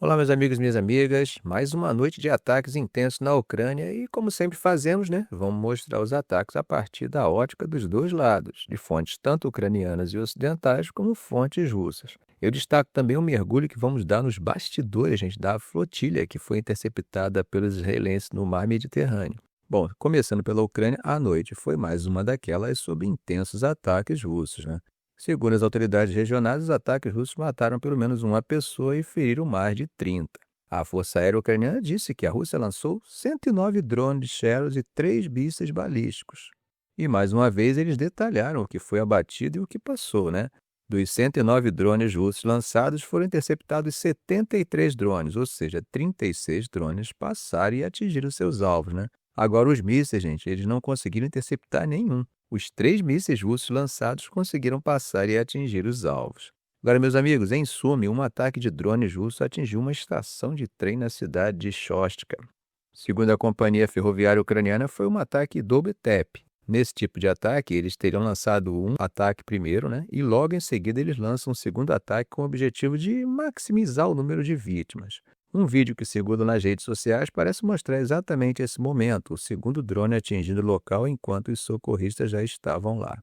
Olá, meus amigos e minhas amigas. Mais uma noite de ataques intensos na Ucrânia e, como sempre fazemos, né? Vamos mostrar os ataques a partir da ótica dos dois lados, de fontes tanto ucranianas e ocidentais como fontes russas. Eu destaco também um mergulho que vamos dar nos bastidores, gente, da flotilha que foi interceptada pelos israelenses no mar Mediterrâneo. Bom, começando pela Ucrânia, a noite foi mais uma daquelas sob intensos ataques russos, né? Segundo as autoridades regionais, os ataques russos mataram pelo menos uma pessoa e feriram mais de 30. A Força Aérea Ucraniana disse que a Rússia lançou 109 drones Shadows e 3 mísseis balísticos. E mais uma vez eles detalharam o que foi abatido e o que passou, né? Dos 109 drones russos lançados, foram interceptados 73 drones, ou seja, 36 drones passaram e atingiram seus alvos, né? Agora os mísseis, gente, eles não conseguiram interceptar nenhum. Os 3 mísseis russos lançados conseguiram passar e atingir os alvos. Agora, meus amigos, em Sumi, um ataque de drones russo atingiu uma estação de trem na cidade de Shostka. Segundo a companhia ferroviária ucraniana, foi um ataque Dobetep. Nesse tipo de ataque, eles teriam lançado um ataque primeiro, né? E logo em seguida eles lançam um segundo ataque com o objetivo de maximizar o número de vítimas. Um vídeo que circula nas redes sociais parece mostrar exatamente esse momento, o segundo drone atingindo o local enquanto os socorristas já estavam lá.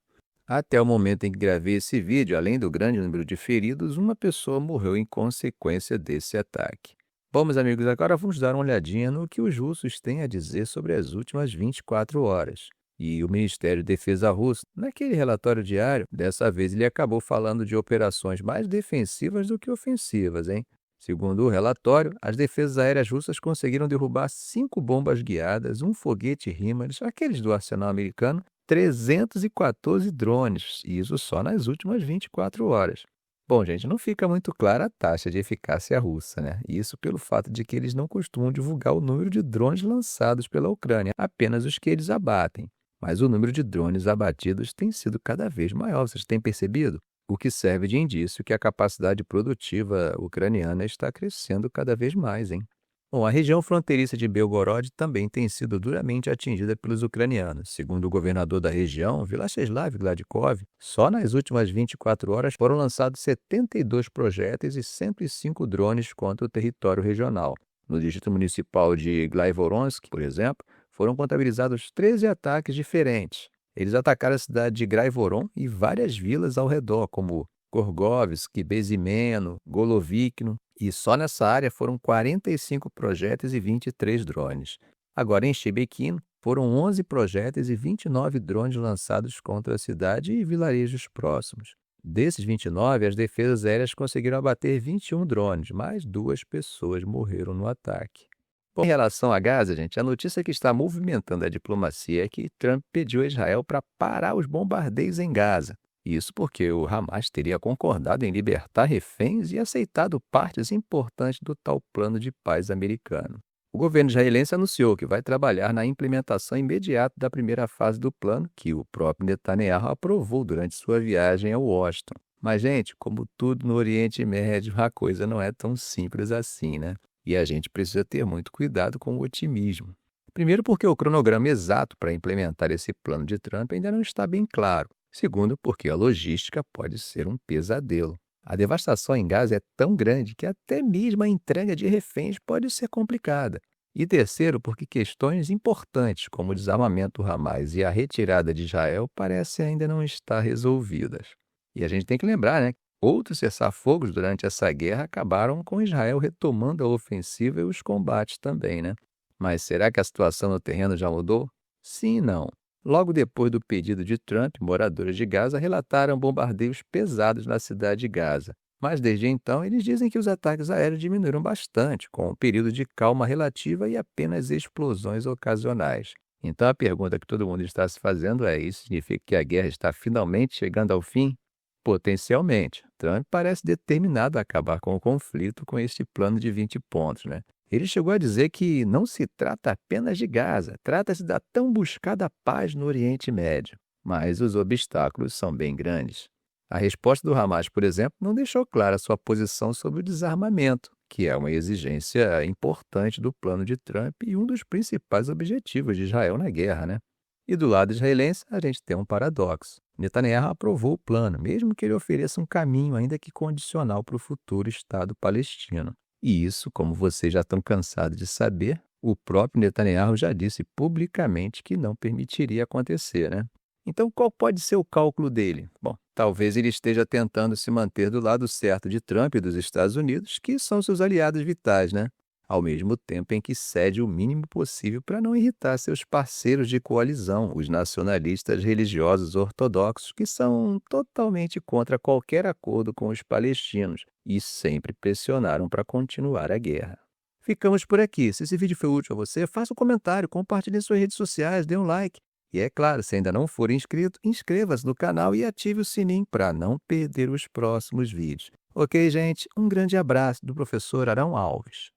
Até o momento em que gravei esse vídeo, além do grande número de feridos, uma pessoa morreu em consequência desse ataque. Bom, meus amigos, agora vamos dar uma olhadinha no que os russos têm a dizer sobre as últimas 24 horas. E o Ministério da Defesa russo, naquele relatório diário, dessa vez ele acabou falando de operações mais defensivas do que ofensivas, hein? Segundo o relatório, as defesas aéreas russas conseguiram derrubar 5 bombas guiadas, um foguete HIMARS, aqueles do arsenal americano, 314 drones, e isso só nas últimas 24 horas. Bom, gente, não fica muito clara a taxa de eficácia russa, né? Isso pelo fato de que eles não costumam divulgar o número de drones lançados pela Ucrânia, apenas os que eles abatem. Mas o número de drones abatidos tem sido cada vez maior, vocês têm percebido? O que serve de indício que a capacidade produtiva ucraniana está crescendo cada vez mais, hein? Bom, a região fronteiriça de Belgorod também tem sido duramente atingida pelos ucranianos. Segundo o governador da região, Vyacheslav Gladkov, só nas últimas 24 horas foram lançados 72 projéteis e 105 drones contra o território regional. No distrito municipal de Glaivoronsk, por exemplo, foram contabilizados 13 ataques diferentes. Eles atacaram a cidade de Graivoron e várias vilas ao redor, como Gorgovsk, Bezimeno, Golovikno, e só nessa área foram 45 projéteis e 23 drones. Agora, em Shebekino, foram 11 projéteis e 29 drones lançados contra a cidade e vilarejos próximos. Desses 29, as defesas aéreas conseguiram abater 21 drones, mas 2 pessoas morreram no ataque. Bom, em relação a Gaza, gente, a notícia que está movimentando a diplomacia é que Trump pediu a Israel para parar os bombardeios em Gaza. Isso porque o Hamas teria concordado em libertar reféns e aceitado partes importantes do tal plano de paz americano. O governo israelense anunciou que vai trabalhar na implementação imediata da primeira fase do plano, que o próprio Netanyahu aprovou durante sua viagem a Washington. Mas, gente, como tudo no Oriente Médio, a coisa não é tão simples assim, né? E a gente precisa ter muito cuidado com o otimismo. Primeiro, porque o cronograma exato para implementar esse plano de Trump ainda não está bem claro. Segundo, porque a logística pode ser um pesadelo. A devastação em Gaza é tão grande que até mesmo a entrega de reféns pode ser complicada. E terceiro, porque questões importantes como o desarmamento do Hamas e a retirada de Israel parecem ainda não estar resolvidas. E a gente tem que lembrar, né? Outros cessar-fogos durante essa guerra acabaram com Israel retomando a ofensiva e os combates também, né? Mas será que a situação no terreno já mudou? Sim e não. Logo depois do pedido de Trump, moradores de Gaza relataram bombardeios pesados na cidade de Gaza. Mas desde então, eles dizem que os ataques aéreos diminuíram bastante, com um período de calma relativa e apenas explosões ocasionais. Então a pergunta que todo mundo está se fazendo é: isso significa que a guerra está finalmente chegando ao fim? Potencialmente. Trump parece determinado a acabar com o conflito com este plano de 20 pontos, né? Ele chegou a dizer que não se trata apenas de Gaza, trata-se da tão buscada paz no Oriente Médio. Mas os obstáculos são bem grandes. A resposta do Hamas, por exemplo, não deixou clara sua posição sobre o desarmamento, que é uma exigência importante do plano de Trump e um dos principais objetivos de Israel na guerra, né? E do lado israelense, a gente tem um paradoxo. Netanyahu aprovou o plano, mesmo que ele ofereça um caminho, ainda que condicional, para o futuro Estado palestino. E isso, como vocês já estão cansados de saber, o próprio Netanyahu já disse publicamente que não permitiria acontecer, né? Então, qual pode ser o cálculo dele? Bom, talvez ele esteja tentando se manter do lado certo de Trump e dos Estados Unidos, que são seus aliados vitais, né? Ao mesmo tempo em que cede o mínimo possível para não irritar seus parceiros de coalizão, os nacionalistas religiosos ortodoxos, que são totalmente contra qualquer acordo com os palestinos e sempre pressionaram para continuar a guerra. Ficamos por aqui. Se esse vídeo foi útil a você, faça um comentário, compartilhe em suas redes sociais, dê um like. E é claro, se ainda não for inscrito, inscreva-se no canal e ative o sininho para não perder os próximos vídeos. Ok, gente? Um grande abraço do professor Arão Alves.